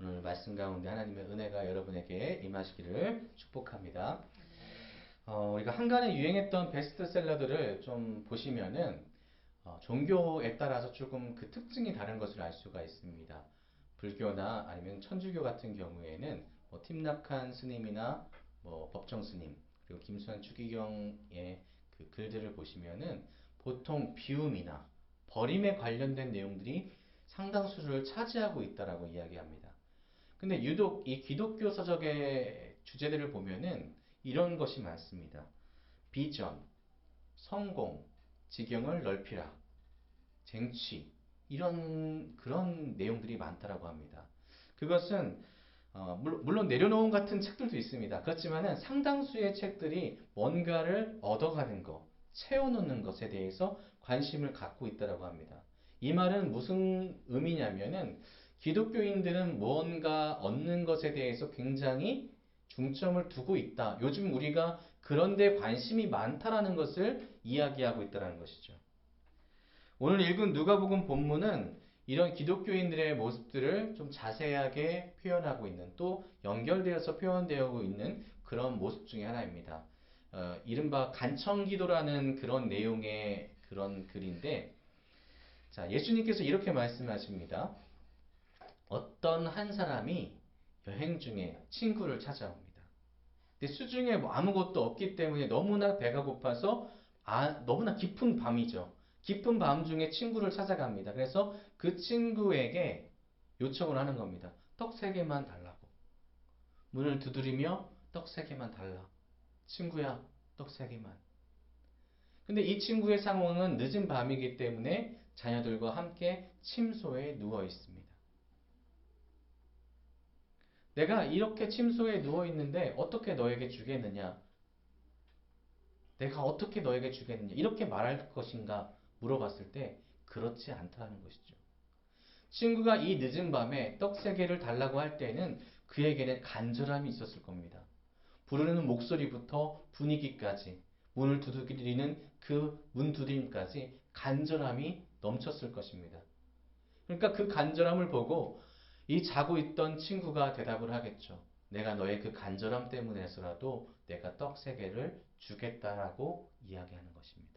오늘 말씀 가운데 하나님의 은혜가 여러분에게 임하시기를 축복합니다. 우리가 한간에 유행했던 베스트셀러들을 좀 보시면은 종교에 따라서 조금 그 특징이 다른 것을 알 수가 있습니다. 불교나 아니면 천주교 같은 경우에는 뭐 팀낙한 스님이나 뭐 법정 스님 그리고 김수환 추기경의 그 글들을 보시면은 보통 비움이나 버림에 관련된 내용들이 상당수를 차지하고 있다라고 이야기합니다. 근데 유독 이 기독교 서적의 주제들을 보면은 이런 것이 많습니다. 비전, 성공, 지경을 넓히라, 쟁취, 이런 그런 내용들이 많다라고 합니다. 그것은 물론 내려놓은 같은 책들도 있습니다. 그렇지만은 상당수의 책들이 뭔가를 얻어가는 것, 채워놓는 것에 대해서 관심을 갖고 있다라고 합니다. 이 말은 무슨 의미냐면은 기독교인들은 뭔가 얻는 것에 대해서 굉장히 중점을 두고 있다. 요즘 우리가 그런 데 관심이 많다라는 것을 이야기하고 있다는 것이죠. 오늘 읽은 누가복음 본문은 이런 기독교인들의 모습들을 좀 자세하게 표현하고 있는 또 연결되어서 표현되고 있는 그런 모습 중에 하나입니다. 이른바 간청기도라는 그런 내용의 그런 글인데 자, 예수님께서 이렇게 말씀하십니다. 어떤 한 사람이 여행 중에 친구를 찾아옵니다. 근데 수중에 뭐 아무것도 없기 때문에 너무나 배가 고파서 너무나 깊은 밤이죠. 깊은 밤 중에 친구를 찾아갑니다. 그래서 그 친구에게 요청을 하는 겁니다. 떡 3개만 달라고. 문을 두드리며 떡 3개만 달라. 친구야, 떡 3개만. 근데 이 친구의 상황은 늦은 밤이기 때문에 자녀들과 함께 침소에 누워 있습니다. 내가 이렇게 침소에 누워 있는데 어떻게 너에게 주겠느냐? 내가 어떻게 너에게 주겠느냐? 이렇게 말할 것인가? 물어봤을 때 그렇지 않다는 것이죠. 친구가 이 늦은 밤에 떡 3개를 달라고 할 때는 그에게는 간절함이 있었을 겁니다. 부르는 목소리부터 분위기까지 문을 두드리는 그 문 두드림까지 간절함이 넘쳤을 것입니다. 그러니까 그 간절함을 보고 이 자고 있던 친구가 대답을 하겠죠. 내가 너의 그 간절함 때문에서라도 내가 떡 3개를 주겠다라고 이야기하는 것입니다.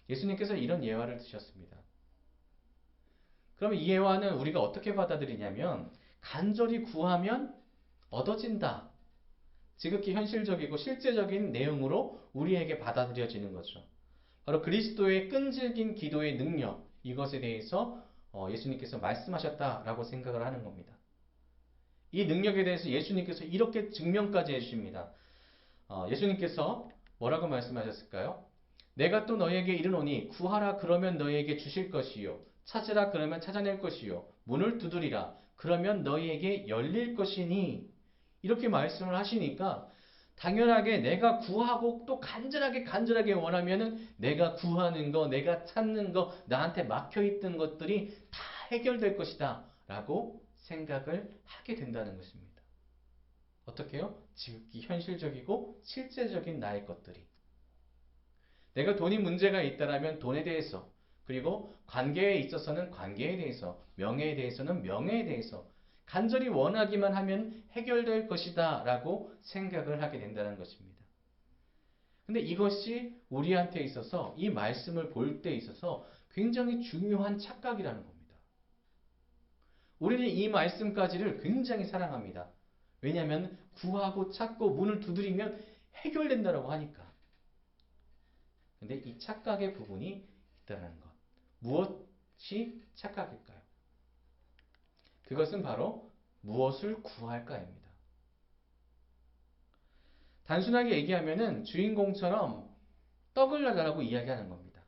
예수님께서 이런 예화를 드셨습니다. 그러면 이 예화는 우리가 어떻게 받아들이냐면 간절히 구하면 얻어진다. 지극히 현실적이고 실제적인 내용으로 우리에게 받아들여지는 거죠. 바로 그리스도의 끈질긴 기도의 능력 이것에 대해서 예수님께서 말씀하셨다라고 생각을 하는 겁니다. 이 능력에 대해서 예수님께서 이렇게 증명까지 해주십니다. 예수님께서 뭐라고 말씀하셨을까요? 내가 또 너에게 이르노니 구하라 그러면 너에게 주실 것이요 찾으라 그러면 찾아낼 것이요 문을 두드리라 그러면 너희에게 열릴 것이니 이렇게 말씀을 하시니까 당연하게 내가 구하고 또 간절하게 원하면은 내가 구하는 거, 내가 찾는 거, 나한테 막혀있던 것들이 다 해결될 것이다 라고 생각을 하게 된다는 것입니다. 어떻게요? 지극히 현실적이고 실제적인 나의 것들이. 내가 돈이 문제가 있다라면 돈에 대해서, 그리고 관계에 있어서는 관계에 대해서, 명예에 대해서는 명예에 대해서 간절히 원하기만 하면 해결될 것이다 라고 생각을 하게 된다는 것입니다. 근데 이것이 우리한테 있어서 이 말씀을 볼 때 있어서 굉장히 중요한 착각이라는 겁니다. 우리는 이 말씀까지를 굉장히 사랑합니다. 왜냐하면 구하고 찾고 문을 두드리면 해결된다라고 하니까. 근데 이 착각의 부분이 있다는 것. 무엇이 착각일까요? 그것은 바로 무엇을 구할까입니다. 단순하게 얘기하면은 주인공처럼 떡을 달라고 이야기하는 겁니다.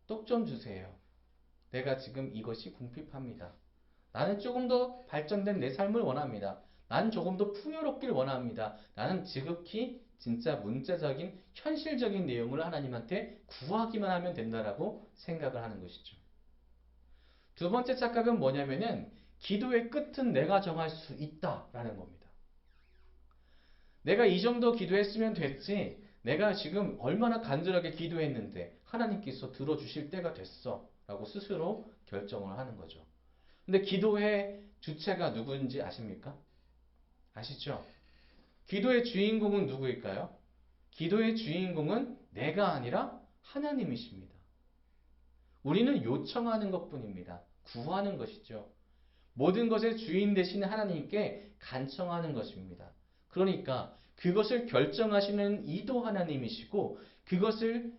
떡 좀 주세요. 내가 지금 이것이 궁핍합니다. 나는 조금 더 발전된 내 삶을 원합니다. 나는 조금 더 풍요롭길 원합니다. 나는 지극히 진짜 문자적인 현실적인 내용을 하나님한테 구하기만 하면 된다라고 생각을 하는 것이죠. 두 번째 착각은 뭐냐면은 기도의 끝은 내가 정할 수 있다라는 겁니다. 내가 이 정도 기도했으면 됐지. 내가 지금 얼마나 간절하게 기도했는데 하나님께서 들어주실 때가 됐어. 라고 스스로 결정을 하는 거죠. 근데 기도해 주체가 누구인지 아십니까? 아시죠? 기도의 주인공은 누구일까요? 기도의 주인공은 내가 아니라 하나님이십니다. 우리는 요청하는 것뿐입니다. 구하는 것이죠. 모든 것의 주인 되시는 하나님께 간청하는 것입니다. 그러니까 그것을 결정하시는 이도 하나님이시고 그것을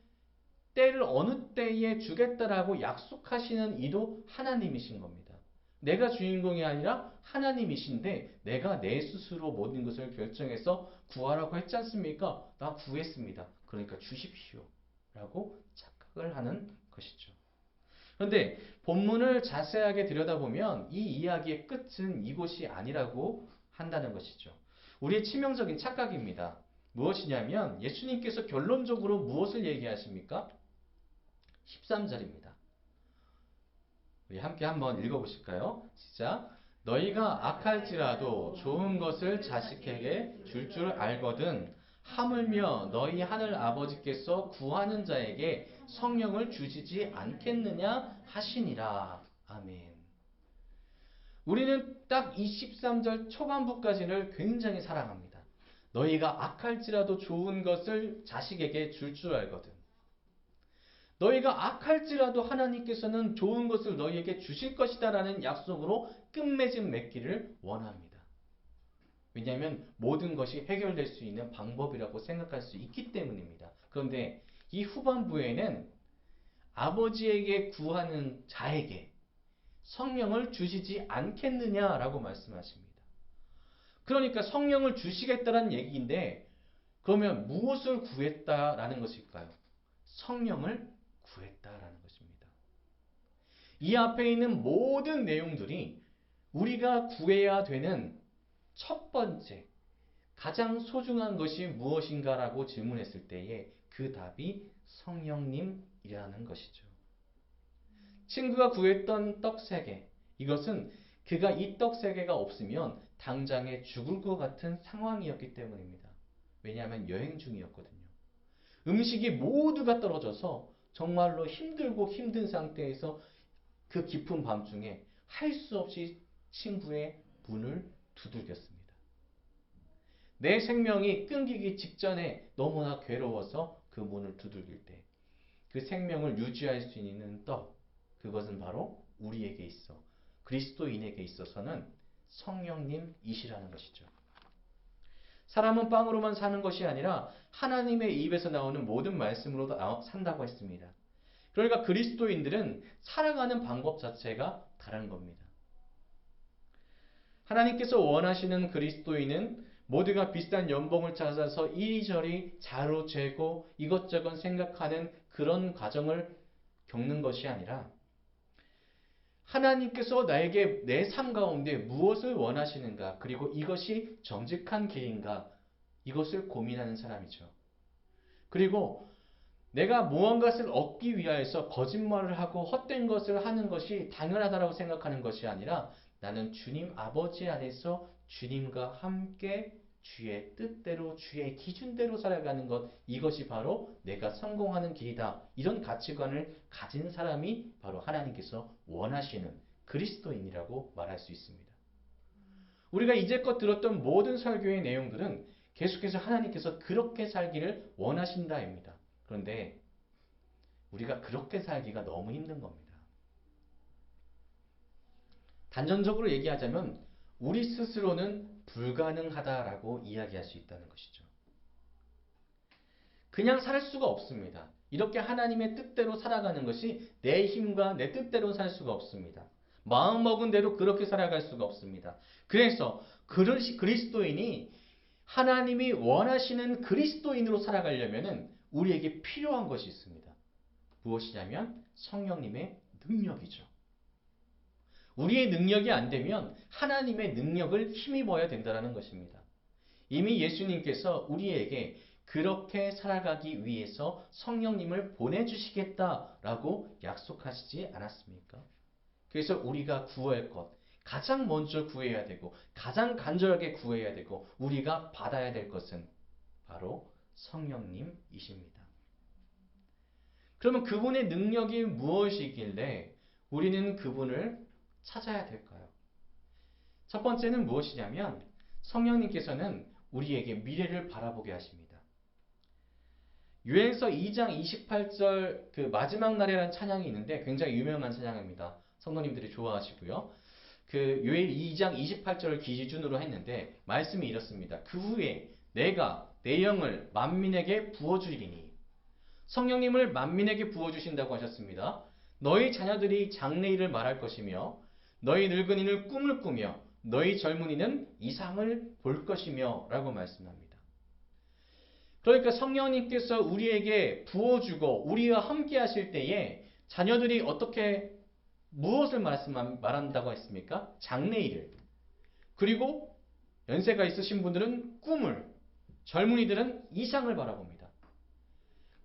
때를 어느 때에 주겠다라고 약속하시는 이도 하나님이신 겁니다. 내가 주인공이 아니라 하나님이신데 내가 내 스스로 모든 것을 결정해서 구하라고 했지 않습니까? 나 구했습니다. 그러니까 주십시오. 라고 착각을 하는 것이죠. 그런데 본문을 자세하게 들여다보면 이 이야기의 끝은 이곳이 아니라고 한다는 것이죠. 우리의 치명적인 착각입니다. 무엇이냐면 예수님께서 결론적으로 무엇을 얘기하십니까? 13절입니다. 우리 함께 한번 읽어보실까요? 시작. 너희가 악할지라도 좋은 것을 자식에게 줄 알거든 하물며 너희 하늘 아버지께서 구하는 자에게 성령을 주시지 않겠느냐 하시니라. 아멘. 우리는 딱 이 13절 초반부까지를 굉장히 사랑합니다. 너희가 악할지라도 좋은 것을 자식에게 줄 알거든. 너희가 악할지라도 하나님께서는 좋은 것을 너희에게 주실 것이다 라는 약속으로 끝맺음 맺기를 원합니다. 왜냐하면 모든 것이 해결될 수 있는 방법이라고 생각할 수 있기 때문입니다. 그런데 이 후반부에는 아버지에게 구하는 자에게 성령을 주시지 않겠느냐라고 말씀하십니다. 그러니까 성령을 주시겠다는 얘기인데 그러면 무엇을 구했다라는 것일까요? 성령을 구했다라는 것입니다. 이 앞에 있는 모든 내용들이 우리가 구해야 되는 첫 번째, 가장 소중한 것이 무엇인가라고 질문했을 때에 그 답이 성령님이라는 것이죠. 친구가 구했던 떡 3개, 이것은 그가 이 떡 3개가 없으면 당장에 죽을 것 같은 상황이었기 때문입니다. 왜냐하면 여행 중이었거든요. 음식이 모두가 떨어져서 정말로 힘들고 힘든 상태에서 그 깊은 밤중에 할 수 없이 친구의 문을 두들겼습니다. 내 생명이 끊기기 직전에 너무나 괴로워서 그 문을 두들길 때 그 생명을 유지할 수 있는 떡, 그것은 바로 우리에게 있어 그리스도인에게 있어서는 성령님이시라는 것이죠. 사람은 빵으로만 사는 것이 아니라 하나님의 입에서 나오는 모든 말씀으로도 산다고 했습니다. 그러니까 그리스도인들은 살아가는 방법 자체가 다른 겁니다. 하나님께서 원하시는 그리스도인은 모두가 비슷한 연봉을 찾아서 이리저리 자로 재고 이것저것 생각하는 그런 과정을 겪는 것이 아니라 하나님께서 나에게 내 삶 가운데 무엇을 원하시는가 그리고 이것이 정직한 길인가 이것을 고민하는 사람이죠. 그리고 내가 무언가를 얻기 위하여서 거짓말을 하고 헛된 것을 하는 것이 당연하다고 생각하는 것이 아니라 나는 주님 아버지 안에서 주님과 함께 주의 뜻대로 주의 기준대로 살아가는 것 이것이 바로 내가 성공하는 길이다. 이런 가치관을 가진 사람이 바로 하나님께서 원하시는 그리스도인이라고 말할 수 있습니다. 우리가 이제껏 들었던 모든 설교의 내용들은 계속해서 하나님께서 그렇게 살기를 원하신다입니다. 그런데 우리가 그렇게 살기가 너무 힘든 겁니다. 단전적으로 얘기하자면 우리 스스로는 불가능하다라고 이야기할 수 있다는 것이죠. 그냥 살 수가 없습니다. 이렇게 하나님의 뜻대로 살아가는 것이 내 힘과 내 뜻대로 살 수가 없습니다. 마음먹은 대로 그렇게 살아갈 수가 없습니다. 그래서 그리스도인이 하나님이 원하시는 그리스도인으로 살아가려면 우리에게 필요한 것이 있습니다. 무엇이냐면 성령님의 능력이죠. 우리의 능력이 안 되면 하나님의 능력을 힘입어야 된다는 것입니다. 이미 예수님께서 우리에게 그렇게 살아가기 위해서 성령님을 보내주시겠다라고 약속하시지 않았습니까? 그래서 우리가 구할 것, 가장 먼저 구해야 되고 가장 간절하게 구해야 되고 우리가 받아야 될 것은 바로 성령님이십니다. 그러면 그분의 능력이 무엇이길래 우리는 그분을 찾아야 될까요? 첫 번째는 무엇이냐면 성령님께서는 우리에게 미래를 바라보게 하십니다. 요엘서 2장 28절 그 마지막 날이라는 찬양이 있는데 굉장히 유명한 찬양입니다. 성도님들이 좋아하시고요. 그 요엘 2장 28절을 기준으로 했는데 말씀이 이렇습니다. 그 후에 내가 내 영을 만민에게 부어주리니 성령님을 만민에게 부어주신다고 하셨습니다. 너희 자녀들이 장래일을 말할 것이며 너희 늙은이는 꿈을 꾸며 너희 젊은이는 이상을 볼 것이며 라고 말씀합니다. 그러니까 성령님께서 우리에게 부어주고 우리와 함께 하실 때에 자녀들이 어떻게 무엇을 말한다고 했습니까? 장래일을. 그리고 연세가 있으신 분들은 꿈을, 젊은이들은 이상을 바라봅니다.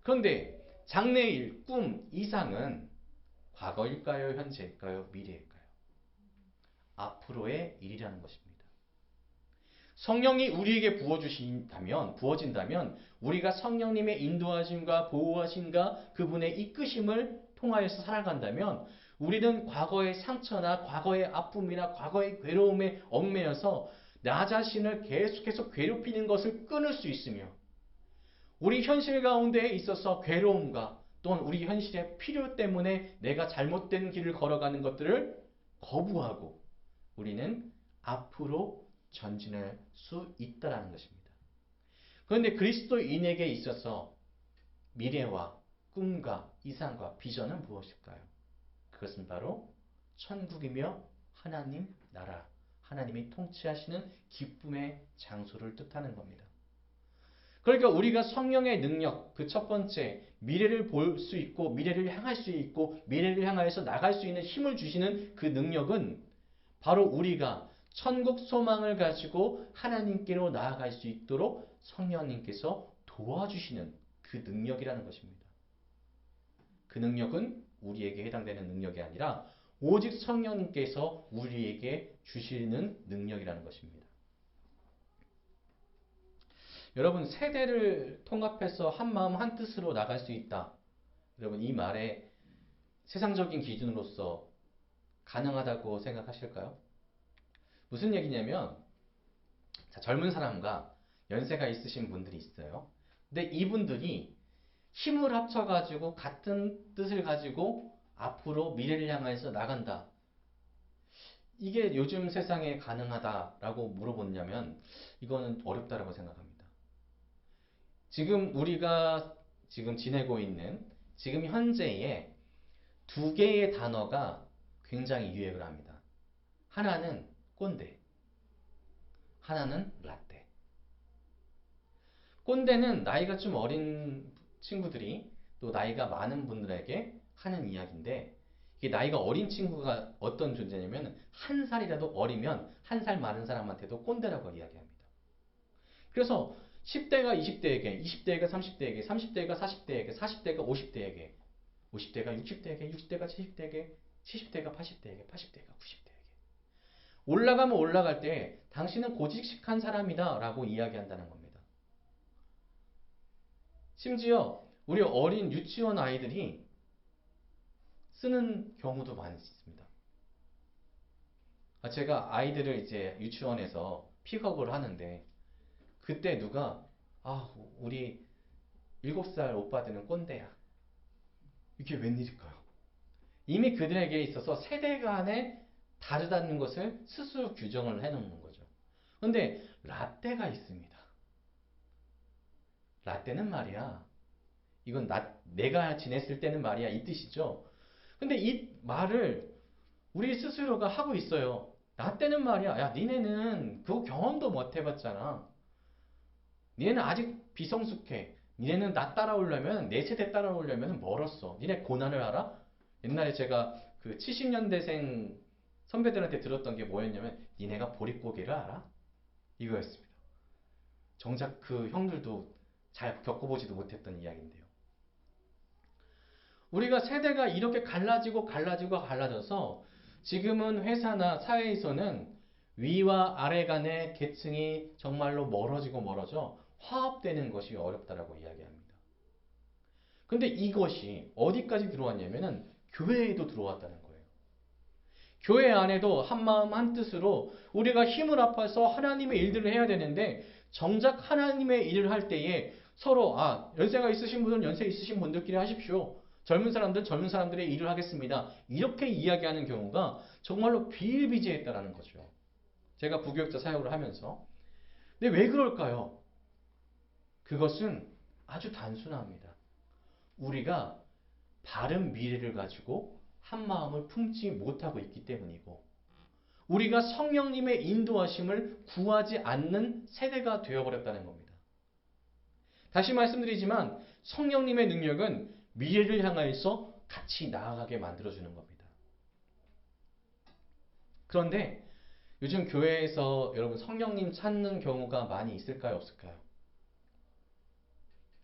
그런데 장래일, 꿈, 이상은 과거일까요? 현재일까요? 미래일까요? 앞으로의 일이라는 것입니다. 성령이 우리에게 부어진다면 우리가 성령님의 인도하심과 보호하심과 그분의 이끄심을 통하여서 살아간다면 우리는 과거의 상처나 과거의 아픔이나 과거의 괴로움에 얽매여서 나 자신을 계속해서 괴롭히는 것을 끊을 수 있으며 우리 현실 가운데 있어서 괴로움과 또는 우리 현실의 필요 때문에 내가 잘못된 길을 걸어가는 것들을 거부하고 우리는 앞으로 전진할 수 있다는 것입니다. 그런데 그리스도인에게 있어서 미래와 꿈과 이상과 비전은 무엇일까요? 그것은 바로 천국이며 하나님 나라, 하나님이 통치하시는 기쁨의 장소를 뜻하는 겁니다. 그러니까 우리가 성령의 능력, 그 첫 번째 미래를 볼 수 있고 미래를 향할 수 있고 미래를 향하여서 나갈 수 있는 힘을 주시는 그 능력은 바로 우리가 천국 소망을 가지고 하나님께로 나아갈 수 있도록 성령님께서 도와주시는 그 능력이라는 것입니다. 그 능력은 우리에게 해당되는 능력이 아니라 오직 성령님께서 우리에게 주시는 능력이라는 것입니다. 여러분, 세대를 통합해서 한 마음 한 뜻으로 나갈 수 있다. 여러분, 이 말에 세상적인 기준으로서 가능하다고 생각하실까요? 무슨 얘기냐면 자, 젊은 사람과 연세가 있으신 분들이 있어요. 근데 이분들이 힘을 합쳐가지고 같은 뜻을 가지고 앞으로 미래를 향해서 나간다. 이게 요즘 세상에 가능하다라고 물어보냐면 이거는 어렵다라고 생각합니다. 지금 우리가 지금 지내고 있는 지금 현재의 두 개의 단어가 굉장히 유행을 합니다. 하나는 꼰대, 하나는 라떼. 꼰대는 나이가 좀 어린 친구들이 또 나이가 많은 분들에게 하는 이야기인데 이게 나이가 어린 친구가 어떤 존재냐면 한 살이라도 어리면 한 살 많은 사람한테도 꼰대라고 이야기합니다. 그래서 10대가 20대에게, 20대가 30대에게, 30대가 40대에게, 40대가 50대에게, 50대가 60대에게, 60대가 70대에게, 70대가 80대에게, 80대가 90대에게 올라가면 올라갈 때 당신은 고직식한 사람이다 라고 이야기한다는 겁니다. 심지어 우리 어린 유치원 아이들이 쓰는 경우도 많이 있습니다. 제가 아이들을 이제 유치원에서 픽업을 하는데 그때 누가 우리 7살 오빠들은 꼰대야. 이게 웬일일까요? 이미 그들에게 있어서 세대 간에 다르다는 것을 스스로 규정을 해놓는 거죠. 그런데 라떼가 있습니다. 라떼는 말이야. 이건 내가 지냈을 때는 말이야. 이 뜻이죠. 근데 이 말을 우리 스스로가 하고 있어요. 라떼는 말이야. 야, 니네는 그거 경험도 못 해봤잖아. 니네는 아직 비성숙해. 니네는 나 따라오려면, 내 세대 따라오려면 멀었어. 니네 고난을 알아? 옛날에 제가 그 70년대생 선배들한테 들었던 게 뭐였냐면, 니네가 보릿고개를 알아? 이거였습니다. 정작 그 형들도 잘 겪어보지도 못했던 이야기인데요. 우리가 세대가 이렇게 갈라져서 지금은 회사나 사회에서는 위와 아래 간의 계층이 정말로 멀어져 화합되는 것이 어렵다라고 이야기합니다. 근데 이것이 어디까지 들어왔냐면은 교회에도 들어왔다는 거예요. 교회 안에도 한마음 한뜻으로 우리가 힘을 합해서 하나님의 일들을 해야 되는데 정작 하나님의 일을 할 때에 서로 연세가 있으신 분은 연세 있으신 분들끼리 하십시오. 젊은 사람들은 젊은 사람들의 일을 하겠습니다. 이렇게 이야기하는 경우가 정말로 비일비재했다라는 거죠. 제가 부교육자 사역을 하면서. 근데 왜 그럴까요? 그것은 아주 단순합니다. 우리가 바른 미래를 가지고 한 마음을 품지 못하고 있기 때문이고 우리가 성령님의 인도하심을 구하지 않는 세대가 되어버렸다는 겁니다. 다시 말씀드리지만 성령님의 능력은 미래를 향하여서 같이 나아가게 만들어주는 겁니다. 그런데 요즘 교회에서 여러분 성령님 찾는 경우가 많이 있을까요? 없을까요?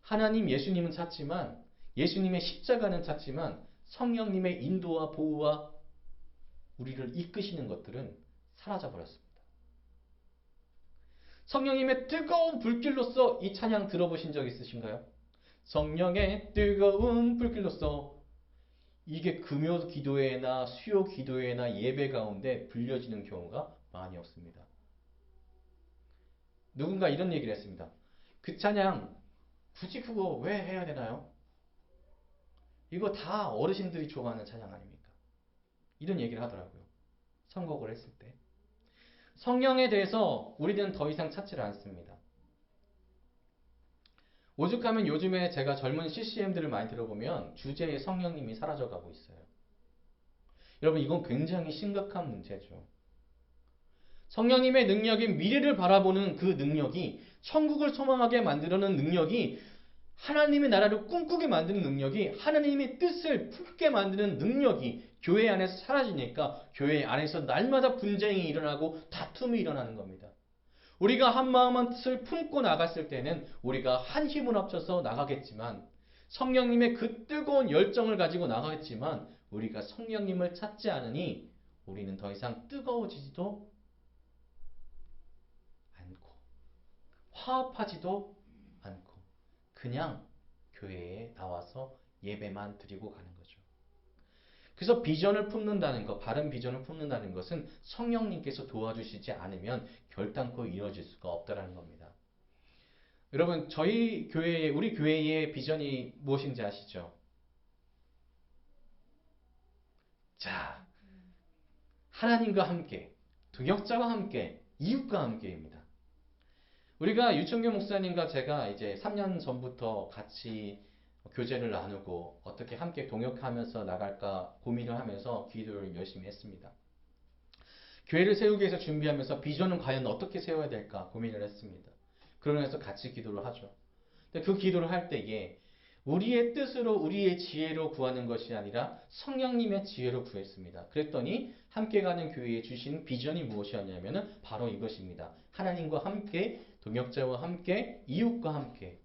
하나님 예수님은 찾지만 예수님의 십자가는 찾지만 성령님의 인도와 보호와 우리를 이끄시는 것들은 사라져버렸습니다. 성령님의 뜨거운 불길로서 이 찬양 들어보신 적 있으신가요? 성령의 뜨거운 불길로서 이게 금요 기도회나 수요 기도회나 예배 가운데 불려지는 경우가 많이 없습니다. 누군가 이런 얘기를 했습니다. 그 찬양 굳이 그거 왜 해야 되나요? 이거 다 어르신들이 좋아하는 찬양 아닙니까? 이런 얘기를 하더라고요. 선곡을 했을 때. 성령에 대해서 우리는 더 이상 찾지를 않습니다. 오죽하면 요즘에 제가 젊은 CCM들을 많이 들어보면 주제에 성령님이 사라져가고 있어요. 여러분 이건 굉장히 심각한 문제죠. 성령님의 능력인 미래를 바라보는 그 능력이 천국을 소망하게 만들어내는 능력이 하나님의 나라를 꿈꾸게 만드는 능력이 하나님의 뜻을 품게 만드는 능력이 교회 안에서 사라지니까 교회 안에서 날마다 분쟁이 일어나고 다툼이 일어나는 겁니다. 우리가 한 마음 한 뜻을 품고 나갔을 때는 우리가 한 힘을 합쳐서 나가겠지만 성령님의 그 뜨거운 열정을 가지고 나가겠지만 우리가 성령님을 찾지 않으니 우리는 더 이상 뜨거워지지도 않고 화합하지도 않고 그냥 교회에 나와서 예배만 드리고 가는 거죠. 그래서 비전을 품는다는 것, 바른 비전을 품는다는 것은 성령님께서 도와주시지 않으면 결단코 이루어질 수가 없다는 겁니다. 여러분, 저희 교회의, 우리 교회의 비전이 무엇인지 아시죠? 자, 하나님과 함께, 동역자와 함께, 이웃과 함께입니다. 우리가 유청규 목사님과 제가 이제 3년 전부터 같이 교제를 나누고 어떻게 함께 동역하면서 나갈까 고민을 하면서 기도를 열심히 했습니다. 교회를 세우기 위해서 준비하면서 비전은 과연 어떻게 세워야 될까 고민을 했습니다. 그러면서 같이 기도를 하죠. 근데 그 기도를 할 때에 우리의 뜻으로 우리의 지혜로 구하는 것이 아니라 성령님의 지혜로 구했습니다. 그랬더니 함께 가는 교회에 주신 비전이 무엇이었냐면 바로 이것입니다. 하나님과 함께, 동역자와 함께, 이웃과 함께.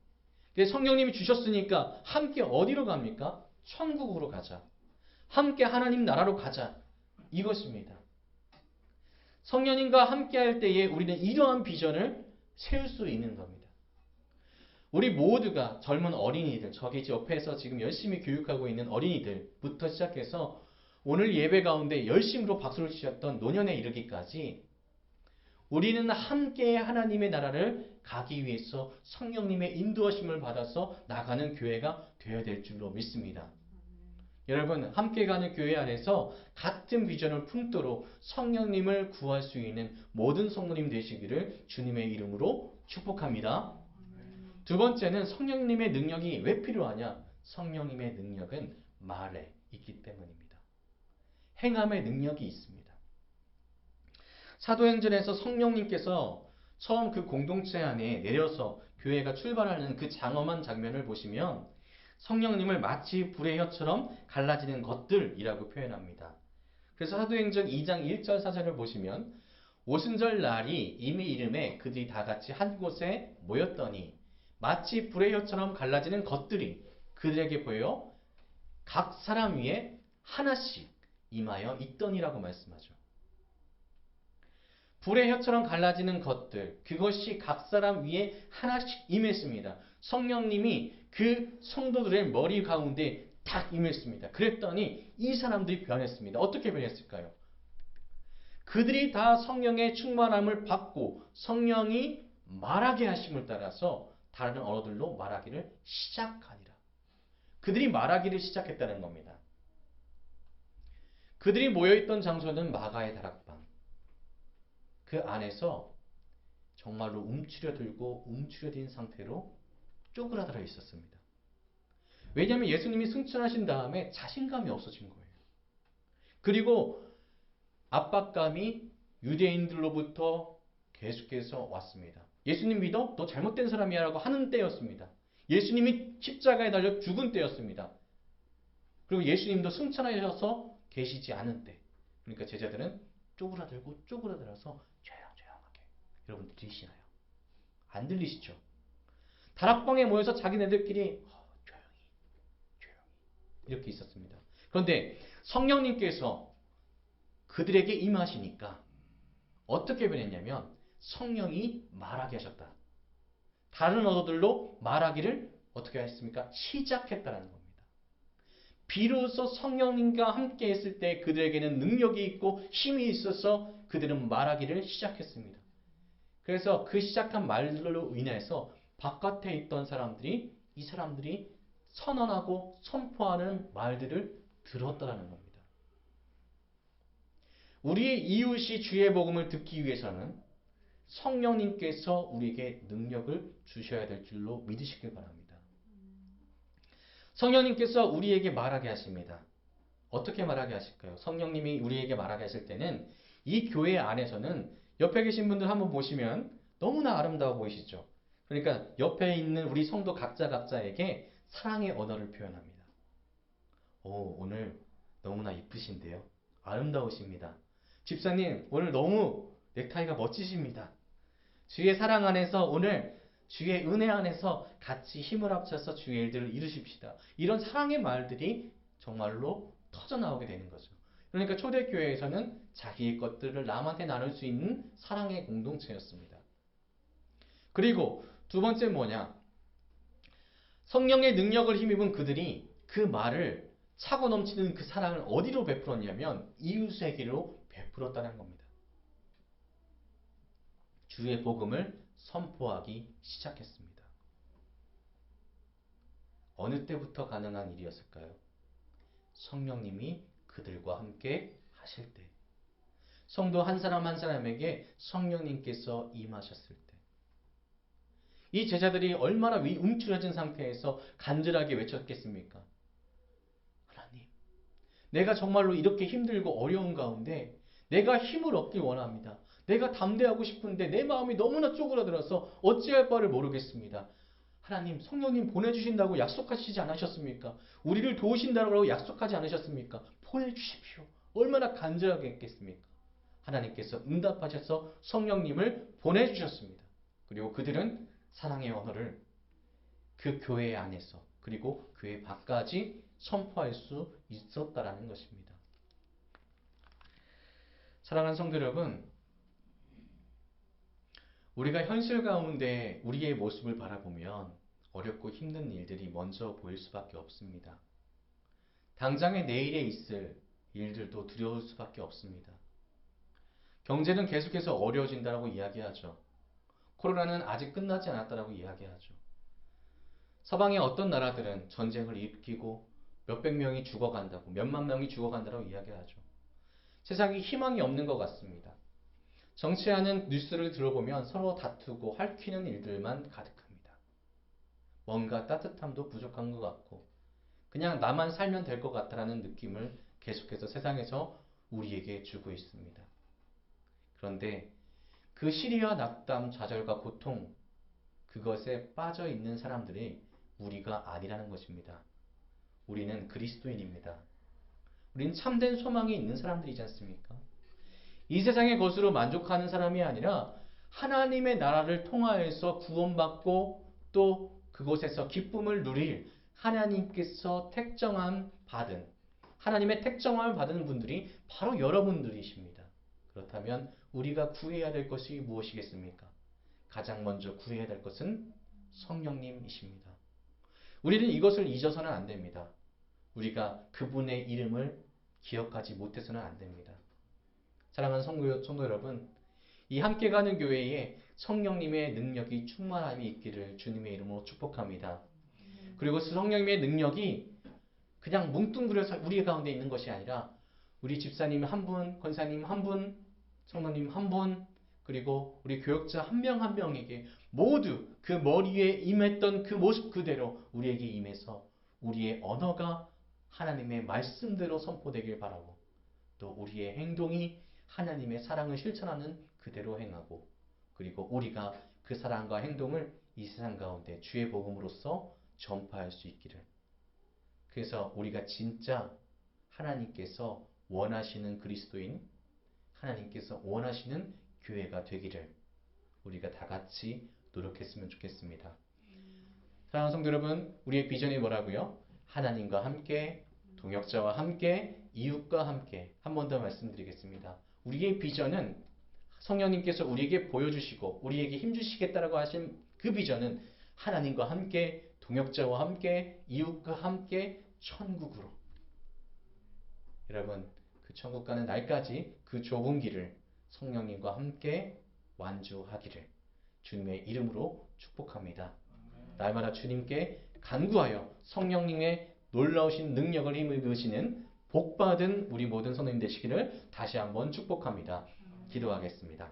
성령님이 주셨으니까 함께 어디로 갑니까? 천국으로 가자. 함께 하나님 나라로 가자. 이것입니다. 성령님과 함께 할 때에 우리는 이러한 비전을 세울 수 있는 겁니다. 우리 모두가 젊은 어린이들, 저기 옆에서 지금 열심히 교육하고 있는 어린이들부터 시작해서 오늘 예배 가운데 열심으로 박수를 치셨던 노년에 이르기까지 우리는 함께 하나님의 나라를 가기 위해서 성령님의 인도하심을 받아서 나가는 교회가 되어야 될 줄로 믿습니다. 여러분 함께 가는 교회 안에서 같은 비전을 품도록 성령님을 구할 수 있는 모든 성도님 되시기를 주님의 이름으로 축복합니다. 두 번째는 성령님의 능력이 왜 필요하냐? 성령님의 능력은 말에 있기 때문입니다. 행함의 능력이 있습니다. 사도행전에서 성령님께서 처음 그 공동체 안에 내려서 교회가 출발하는 그 장엄한 장면을 보시면 성령님을 마치 불의 혀처럼 갈라지는 것들이라고 표현합니다. 그래서 사도행전 2장 1절 4절을 보시면 오순절 날이 이미 이름에 그들이 다 같이 한 곳에 모였더니 마치 불의 혀처럼 갈라지는 것들이 그들에게 보여 각 사람 위에 하나씩 임하여 있더니라고 말씀하죠. 불의 혀처럼 갈라지는 것들, 그것이 각 사람 위에 하나씩 임했습니다. 성령님이 그 성도들의 머리 가운데 딱 임했습니다. 그랬더니 이 사람들이 변했습니다. 어떻게 변했을까요? 그들이 다 성령의 충만함을 받고 성령이 말하게 하심을 따라서 다른 언어들로 말하기를 시작하니라. 그들이 말하기를 시작했다는 겁니다. 그들이 모여있던 장소는 마가의 다락방. 그 안에서 정말로 움츠려들고 움츠려진 상태로 쪼그라들어 있었습니다. 왜냐하면 예수님이 승천하신 다음에 자신감이 없어진 거예요. 그리고 압박감이 유대인들로부터 계속해서 왔습니다. 예수님 믿어? 너 잘못된 사람이야 라고 하는 때였습니다. 예수님이 십자가에 달려 죽은 때였습니다. 그리고 예수님도 승천하셔서 계시지 않은 때. 그러니까 제자들은 쪼그라들고 쪼그라들어서 조용조용하게. 여러분 들리시나요? 안 들리시죠? 다락방에 모여서 자기네들끼리 조용히 이렇게 있었습니다. 그런데 성령님께서 그들에게 임하시니까 어떻게 변했냐면 성령이 말하게 하셨다. 다른 언어들로 말하기를 어떻게 했습니까? 시작했다는 겁니다. 비로소 성령님과 함께 했을 때 그들에게는 능력이 있고 힘이 있어서 그들은 말하기를 시작했습니다. 그래서 그 시작한 말로 인해서 바깥에 있던 사람들이 이 사람들이 선언하고 선포하는 말들을 들었다는 겁니다. 우리의 이웃이 주의 복음을 듣기 위해서는 성령님께서 우리에게 능력을 주셔야 될 줄로 믿으시길 바랍니다. 성령님께서 우리에게 말하게 하십니다. 어떻게 말하게 하실까요? 성령님이 우리에게 말하게 하실 때는 이 교회 안에서는 옆에 계신 분들 한번 보시면 너무나 아름다워 보이시죠? 그러니까 옆에 있는 우리 성도 각자에게 사랑의 언어를 표현합니다. 오늘 너무나 이쁘신데요. 아름다우십니다. 집사님, 오늘 너무 넥타이가 멋지십니다. 주의 사랑 안에서 오늘 주의 은혜 안에서 같이 힘을 합쳐서 주의 일들을 이루십시다. 이런 사랑의 말들이 정말로 터져나오게 되는 거죠. 그러니까 초대교회에서는 자기의 것들을 남한테 나눌 수 있는 사랑의 공동체였습니다. 그리고 두 번째 뭐냐? 성령의 능력을 힘입은 그들이 그 말을 차고 넘치는 그 사랑을 어디로 베풀었냐면 이웃에게로 베풀었다는 겁니다. 주의 복음을 선포하기 시작했습니다. 어느 때부터 가능한 일이었을까요? 성령님이 그들과 함께 하실 때. 성도 한 사람 한 사람에게 성령님께서 임하셨을 때. 이 제자들이 얼마나 움츠러진 상태에서 간절하게 외쳤겠습니까? 하나님, 내가 정말로 이렇게 힘들고 어려운 가운데 내가 힘을 얻길 원합니다. 내가 담대하고 싶은데 내 마음이 너무나 쪼그라들어서 어찌할 바를 모르겠습니다. 하나님, 성령님 보내주신다고 약속하시지 않으셨습니까? 우리를 도우신다고 약속하지 않으셨습니까? 보내주십시오. 얼마나 간절하게 했겠습니까? 하나님께서 응답하셔서 성령님을 보내주셨습니다. 그리고 그들은 사랑의 언어를 그 교회 안에서 그리고 교회 밖까지 선포할 수 있었다라는 것입니다. 사랑하는 성도 여러분, 우리가 현실 가운데 우리의 모습을 바라보면 어렵고 힘든 일들이 먼저 보일 수밖에 없습니다. 당장의 내일에 있을 일들도 두려울 수밖에 없습니다. 경제는 계속해서 어려워진다고 이야기하죠. 코로나는 아직 끝나지 않았다고 이야기하죠. 서방의 어떤 나라들은 전쟁을 일으키고 몇백 명이 죽어간다고, 몇만 명이 죽어간다고 이야기하죠. 세상에 희망이 없는 것 같습니다. 정치하는 뉴스를 들어보면 서로 다투고 핥히는 일들만 가득합니다. 뭔가 따뜻함도 부족한 것 같고 그냥 나만 살면 될 것 같다라는 느낌을 계속해서 세상에서 우리에게 주고 있습니다. 그런데 그 시리와 낙담, 좌절과 고통, 그것에 빠져 있는 사람들이 우리가 아니라는 것입니다. 우리는 그리스도인입니다. 우리는 참된 소망이 있는 사람들이지 않습니까? 이 세상의 것으로 만족하는 사람이 아니라 하나님의 나라를 통하여서 구원받고 또 그곳에서 기쁨을 누릴 하나님께서 하나님의 택정함을 받은 분들이 바로 여러분들이십니다. 그렇다면 우리가 구해야 될 것이 무엇이겠습니까? 가장 먼저 구해야 될 것은 성령님이십니다. 우리는 이것을 잊어서는 안 됩니다. 우리가 그분의 이름을 기억하지 못해서는 안 됩니다. 사랑하는 성도 여러분, 이 함께 가는 교회에 성령님의 능력이 충만함이 있기를 주님의 이름으로 축복합니다. 그리고 그 성령님의 능력이 그냥 뭉뚱그려서 우리 가운데 있는 것이 아니라 우리 집사님 한 분, 권사님 한 분, 성도님 한 분, 그리고 우리 교역자 한 명 한 명에게 모두 그 머리에 임했던 그 모습 그대로 우리에게 임해서 우리의 언어가 하나님의 말씀대로 선포되길 바라고, 또 우리의 행동이 하나님의 사랑을 실천하는 그대로 행하고, 그리고 우리가 그 사랑과 행동을 이 세상 가운데 주의 복음으로써 전파할 수 있기를. 그래서 우리가 진짜 하나님께서 원하시는 그리스도인, 하나님께서 원하시는 교회가 되기를 우리가 다 같이 노력했으면 좋겠습니다. 사랑하는 성도 여러분, 우리의 비전이 뭐라고요? 하나님과 함께, 동역자와 함께, 이웃과 함께. 한 번 더 말씀드리겠습니다. 우리의 비전은 성령님께서 우리에게 보여주시고 우리에게 힘주시겠다라고 하신 그 비전은 하나님과 함께, 동역자와 함께, 이웃과 함께 천국으로. 여러분, 그 천국 가는 날까지 그 좁은 길을 성령님과 함께 완주하기를 주님의 이름으로 축복합니다. 날마다 주님께 간구하여 성령님의 놀라우신 능력을 힘입으시는 복받은 우리 모든 성도님 되시기를 다시 한번 축복합니다. 기도하겠습니다.